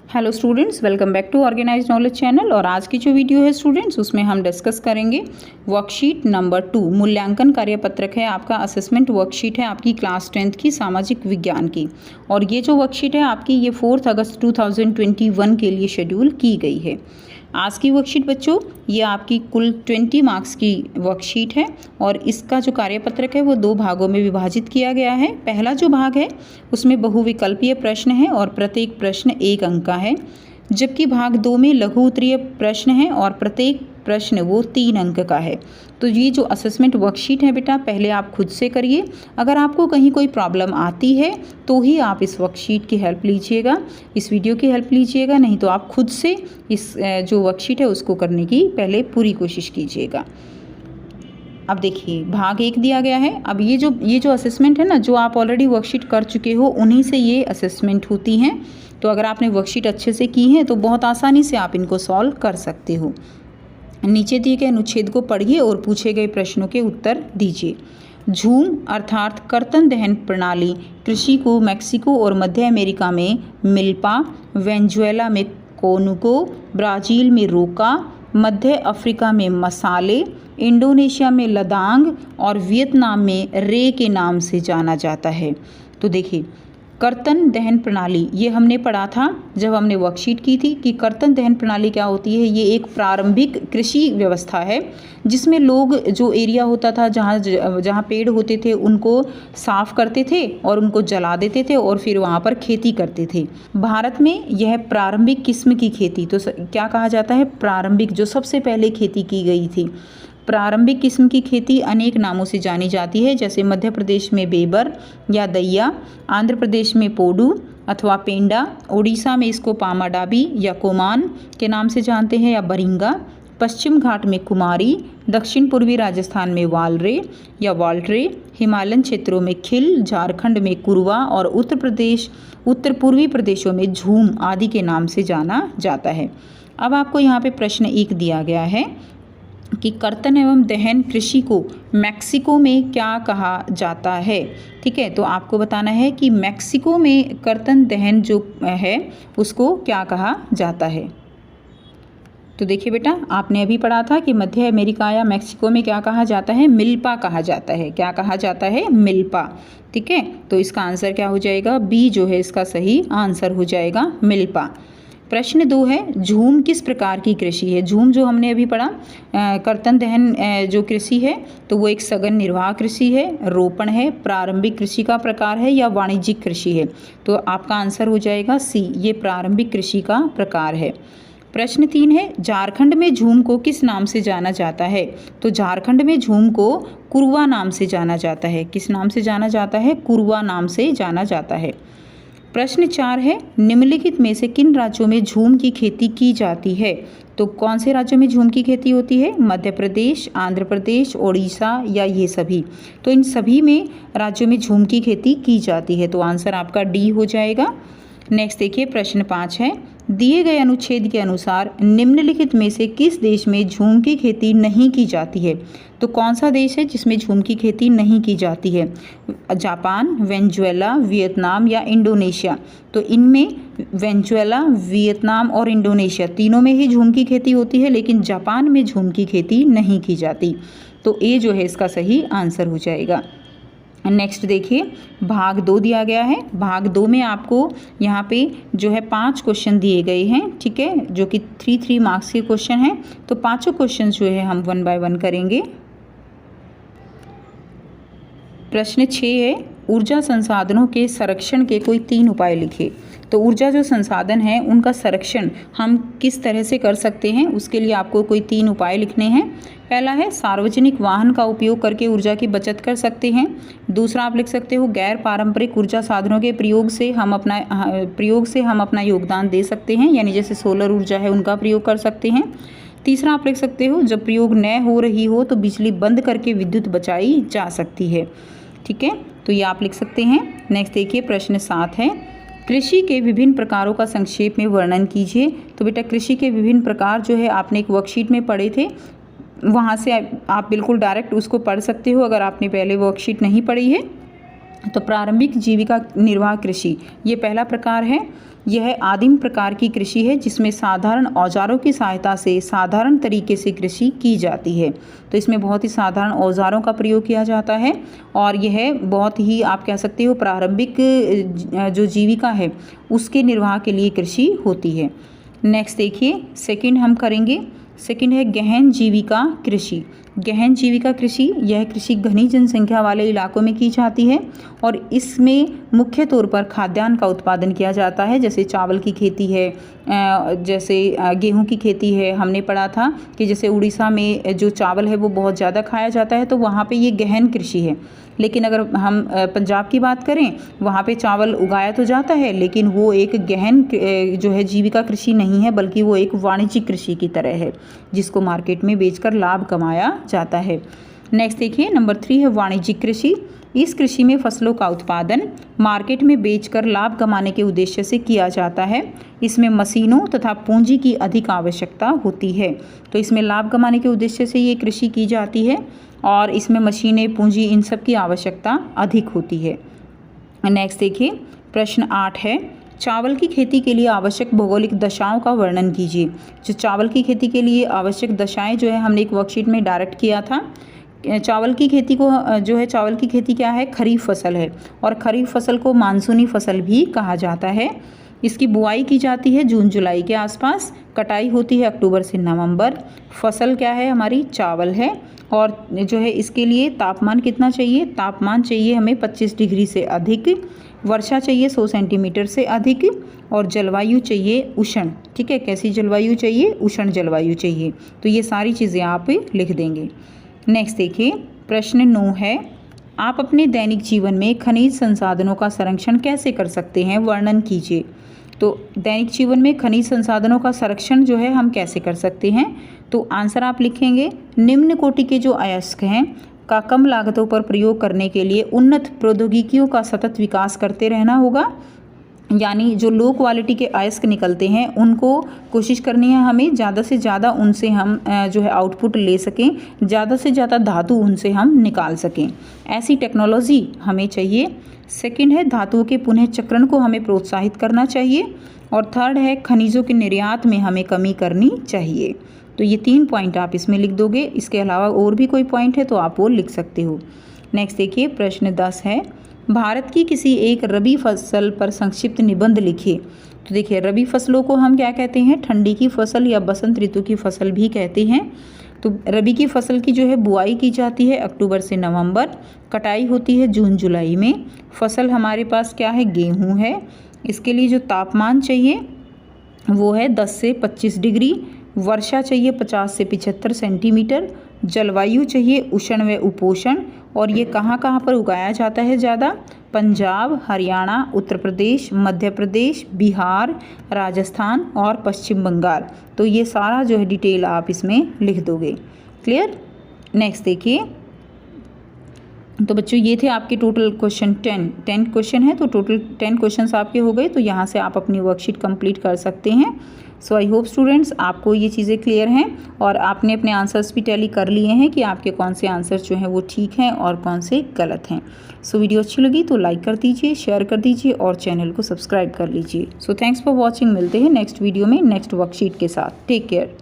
Hello students, welcome back to organised knowledge channel. और आज की जो वीडियो है स्टूडेंट्स, उसमें हम डिस्कस करेंगे वर्कशीट नंबर 2। मूल्यांकन कार्यपत्रक है आपका, असेसमेंट वर्कशीट है आपकी क्लास 10th की सामाजिक विज्ञान की। और ये जो वर्कशीट है आपकी, ये 4 अगस्त 2021 के लिए शेड्यूल की गई है। आज की वर्कशीट बच्चों, ये आपकी कुल 20 मार्क्स की वर्कशीट है और इसका जो कार्यपत्रक है वो 2 भागों में विभाजित किया गया है। पहला जो भाग है उसमें बहुविकल्पीय प्रश्न है और प्रत्येक प्रश्न 1 अंक का है, जबकि भाग 2 में लघु उत्तरीय प्रश्न है और प्रत्येक प्रश्न वो 3 अंक का है। तो ये जो असेसमेंट वर्कशीट है बेटा, पहले आप खुद से करिए। अगर आपको कहीं कोई प्रॉब्लम आती है तो ही आप इस वर्कशीट की हेल्प लीजिएगा, इस वीडियो की हेल्प लीजिएगा, नहीं तो आप खुद से इस जो वर्कशीट है उसको करने की पहले पूरी कोशिश कीजिएगा। अब देखिए, भाग 1 दिया गया है। अब ये जो असेसमेंट है ना, जो आप ऑलरेडी वर्कशीट कर चुके हो उन्हीं से ये असेसमेंट होती हैं। तो अगर आपने वर्कशीट अच्छे से की है तो बहुत आसानी से आप इनको सॉल्व कर सकते हो। नीचे दिए गए अनुच्छेद को पढ़िए और पूछे गए प्रश्नों के उत्तर दीजिए। झूम अर्थात कर्तन दहन प्रणाली कृषि को मैक्सिको और मध्य अमेरिका में मिल्पा, वेनेजुएला में कोनुको, ब्राज़ील में रोका, मध्य अफ्रीका में मसाले, इंडोनेशिया में लदांग और वियतनाम में रे के नाम से जाना जाता है। तो देखिए, कर्तन दहन प्रणाली ये हमने पढ़ा था जब हमने वर्कशीट की थी कि कर्तन दहन प्रणाली क्या होती है। ये एक प्रारंभिक कृषि व्यवस्था है जिसमें लोग जो एरिया होता था जहाँ पेड़ होते थे उनको साफ करते थे और उनको जला देते थे और फिर वहाँ पर खेती करते थे। भारत में यह प्रारंभिक किस्म की खेती, तो क्या कहा जाता है, प्रारंभिक, जो सबसे पहले खेती की गई थी। प्रारंभिक किस्म की खेती अनेक नामों से जानी जाती है, जैसे मध्य प्रदेश में बेबर या दैया, आंध्र प्रदेश में पोडू अथवा पेंडा, उड़ीसा में इसको पामाडाबी या कोमान के नाम से जानते हैं या बरिंगा, पश्चिम घाट में कुमारी, दक्षिण पूर्वी राजस्थान में वालरे या वाल्ट्रे, हिमालयन क्षेत्रों में खिल, झारखंड में कुरवा और उत्तर पूर्वी प्रदेशों में झूम आदि के नाम से जाना जाता है। अब आपको यहाँ पे प्रश्न 1 दिया गया है कि कर्तन एवं दहन कृषि को मैक्सिको में क्या कहा जाता है। ठीक है, तो आपको बताना है कि मैक्सिको में कर्तन दहन जो है उसको क्या कहा जाता है। तो देखिए बेटा, आपने अभी पढ़ा था कि मध्य अमेरिका या मैक्सिको में क्या कहा जाता है, मिल्पा कहा जाता है। क्या कहा जाता है, मिल्पा। ठीक है, तो इसका आंसर क्या हो जाएगा, बी जो है इसका सही आंसर हो जाएगा, मिल्पा। प्रश्न 2 है, झूम किस प्रकार की कृषि है। झूम जो हमने अभी पढ़ा, कर्तन दहन जो कृषि है तो वो एक सघन निर्वाह कृषि है, रोपण है, प्रारंभिक कृषि का प्रकार है या वाणिज्यिक कृषि है। तो आपका आंसर हो जाएगा सी, ये प्रारंभिक कृषि का प्रकार है। प्रश्न 3 है, झारखंड में झूम को किस नाम से जाना जाता है। तो झारखंड में झूम को कुरवा नाम से जाना जाता है। किस नाम से जाना जाता है, कुरवा नाम से जाना जाता है। प्रश्न 4 है, निम्नलिखित में से किन राज्यों में झूम की खेती की जाती है। तो कौन से राज्यों में झूम की खेती होती है, मध्य प्रदेश, आंध्र प्रदेश, ओडिशा या ये सभी। तो इन सभी में राज्यों में झूम की खेती की जाती है, तो आंसर आपका डी हो जाएगा। नेक्स्ट देखिए, प्रश्न 5 है, दिए गए अनुच्छेद के अनुसार निम्नलिखित में से किस देश में झूम की खेती नहीं की जाती है। तो कौन सा देश है जिसमें झूम की खेती नहीं की जाती है, जापान, वेनेजुएला, वियतनाम या इंडोनेशिया। तो इनमें वेनेजुएला, वियतनाम और इंडोनेशिया तीनों में ही झूम की खेती होती है, लेकिन जापान में झूम की खेती नहीं की जाती। तो ए जो है इसका सही आंसर हो जाएगा। नेक्स्ट देखिए, भाग 2 दिया गया है। भाग 2 में आपको यहाँ पे जो है 5 क्वेश्चन दिए गए हैं। ठीक है, जो कि 3 मार्क्स के क्वेश्चन हैं। तो पांचों क्वेश्चन जो है हम 1 बाय 1 करेंगे। प्रश्न 6 है, ऊर्जा संसाधनों के संरक्षण के कोई 3 उपाय लिखे। तो ऊर्जा जो संसाधन है उनका संरक्षण हम किस तरह से कर सकते हैं, उसके लिए आपको कोई 3 उपाय लिखने हैं। पहला है, सार्वजनिक वाहन का उपयोग करके ऊर्जा की बचत कर सकते हैं। दूसरा आप लिख सकते हो, गैर पारंपरिक ऊर्जा साधनों के प्रयोग से हम अपना योगदान दे सकते हैं, यानी जैसे सोलर ऊर्जा है उनका प्रयोग कर सकते हैं। तीसरा आप लिख सकते हो, जब प्रयोग न हो रही हो तो बिजली बंद करके विद्युत बचाई जा सकती है। ठीक है, तो ये आप लिख सकते हैं। नेक्स्ट देखिए, प्रश्न 7 है, कृषि के विभिन्न प्रकारों का संक्षेप में वर्णन कीजिए। तो बेटा, कृषि के विभिन्न प्रकार जो है आपने एक वर्कशीट में पढ़े थे, वहाँ से आप बिल्कुल डायरेक्ट उसको पढ़ सकते हो अगर आपने पहले वर्कशीट नहीं पढ़ी है। तो प्रारंभिक जीविका निर्वाह कृषि ये पहला प्रकार है। यह आदिम प्रकार की कृषि है जिसमें साधारण औजारों की सहायता से साधारण तरीके से कृषि की जाती है। तो इसमें बहुत ही साधारण औजारों का प्रयोग किया जाता है और यह बहुत ही आप कह सकते हो प्रारंभिक जो जीविका है उसके निर्वाह के लिए कृषि होती है। नेक्स्ट देखिए सेकंड हम करेंगे। सेकंड है गहन जीविका कृषि। गहन जीविका कृषि यह कृषि घनी जनसंख्या वाले इलाकों में की जाती है और इसमें मुख्य तौर पर खाद्यान्न का उत्पादन किया जाता है। जैसे चावल की खेती है, जैसे गेहूं की खेती है। हमने पढ़ा था कि जैसे उड़ीसा में जो चावल है वो बहुत ज़्यादा खाया जाता है, तो वहाँ पे ये गहन कृषि है। लेकिन अगर हम पंजाब की बात करें, वहाँ पे चावल उगाया तो जाता है लेकिन वो एक गहन जो है जीविका कृषि नहीं है, बल्कि वो एक वाणिज्यिक कृषि की तरह है जिसको मार्केट में बेचकर लाभ कमाया जाता है। नेक्स्ट देखिए नंबर 3 है वाणिज्यिक कृषि। इस कृषि में फसलों का उत्पादन मार्केट में बेचकर लाभ कमाने के उद्देश्य से किया जाता है। इसमें मशीनों तथा पूंजी की अधिक आवश्यकता होती है। तो इसमें लाभ कमाने के उद्देश्य से ये कृषि की जाती है और इसमें मशीनें, पूंजी, इन सब की आवश्यकता अधिक होती है। नेक्स्ट देखिए प्रश्न 8 है चावल की खेती के लिए आवश्यक भौगोलिक दशाओं का वर्णन कीजिए। जो चावल की खेती के लिए आवश्यक दशाएं जो है हमने एक वर्कशीट में डायरेक्ट किया था। चावल की खेती को जो है चावल की खेती क्या है, खरीफ फसल है और खरीफ फसल को मानसूनी फसल भी कहा जाता है। इसकी बुआई की जाती है जून जुलाई के आसपास, कटाई होती है अक्टूबर से नवंबर। फसल क्या है हमारी, चावल है और जो है इसके लिए तापमान कितना चाहिए, तापमान चाहिए हमें 25 डिग्री से अधिक, वर्षा चाहिए 100 सेंटीमीटर से अधिक और जलवायु चाहिए उष्ण। ठीक है, कैसी जलवायु चाहिए, उष्ण जलवायु चाहिए। तो ये सारी चीज़ें आप लिख देंगे। नेक्स्ट देखिए प्रश्न 9 है आप अपने दैनिक जीवन में खनिज संसाधनों का संरक्षण कैसे कर सकते हैं, वर्णन कीजिए। तो दैनिक जीवन में खनिज संसाधनों का संरक्षण जो है हम कैसे कर सकते हैं, तो आंसर आप लिखेंगे निम्न कोटि के जो अयस्क हैं का कम लागतों पर प्रयोग करने के लिए उन्नत प्रौद्योगिकियों का सतत विकास करते रहना होगा। यानी जो लो क्वालिटी के अयस्क निकलते हैं उनको कोशिश करनी है हमें ज़्यादा से ज़्यादा उनसे हम जो है आउटपुट ले सकें, ज़्यादा से ज़्यादा धातु उनसे हम निकाल सकें, ऐसी टेक्नोलॉजी हमें चाहिए। सेकंड है धातुओं के पुनः चक्रण को हमें प्रोत्साहित करना चाहिए और थर्ड है खनिजों के निर्यात में हमें कमी करनी चाहिए। तो ये 3 पॉइंट आप इसमें लिख दोगे। इसके अलावा और भी कोई पॉइंट है तो आप वो लिख सकते हो। नेक्स्ट देखिए प्रश्न 10 है भारत की किसी एक रबी फसल पर संक्षिप्त निबंध लिखिए। तो देखिए रबी फसलों को हम क्या कहते हैं, ठंडी की फसल या बसंत ऋतु की फसल भी कहते हैं। तो रबी की फसल की जो है बुआई की जाती है अक्टूबर से नवंबर, कटाई होती है जून जुलाई में। फसल हमारे पास क्या है, गेहूँ है। इसके लिए जो तापमान चाहिए वो है 10 से 25 डिग्री, वर्षा चाहिए 50 से 75 सेंटीमीटर, जलवायु चाहिए उष्ण व उपोष्ण। और ये कहाँ कहाँ पर उगाया जाता है ज़्यादा, पंजाब, हरियाणा, उत्तर प्रदेश, मध्य प्रदेश, बिहार, राजस्थान और पश्चिम बंगाल। तो ये सारा जो है डिटेल आप इसमें लिख दोगे। क्लियर। नेक्स्ट देखिए तो बच्चों ये थे आपके टोटल क्वेश्चन 10 क्वेश्चन है, तो टोटल 10 क्वेश्चंस आपके हो गए। तो यहाँ से आप अपनी वर्कशीट कंप्लीट कर सकते हैं। सो आई होप स्टूडेंट्स आपको ये चीज़ें क्लियर हैं और आपने अपने आंसर्स भी टैली कर लिए हैं कि आपके कौन से आंसर्स जो हैं वो ठीक हैं और कौन से गलत हैं। सो वीडियो अच्छी लगी तो लाइक कर दीजिए, शेयर कर दीजिए और चैनल को सब्सक्राइब कर लीजिए। So thanks for watching. मिलते हैं नेक्स्ट वीडियो में नेक्स्ट वर्कशीट के साथ। Take care.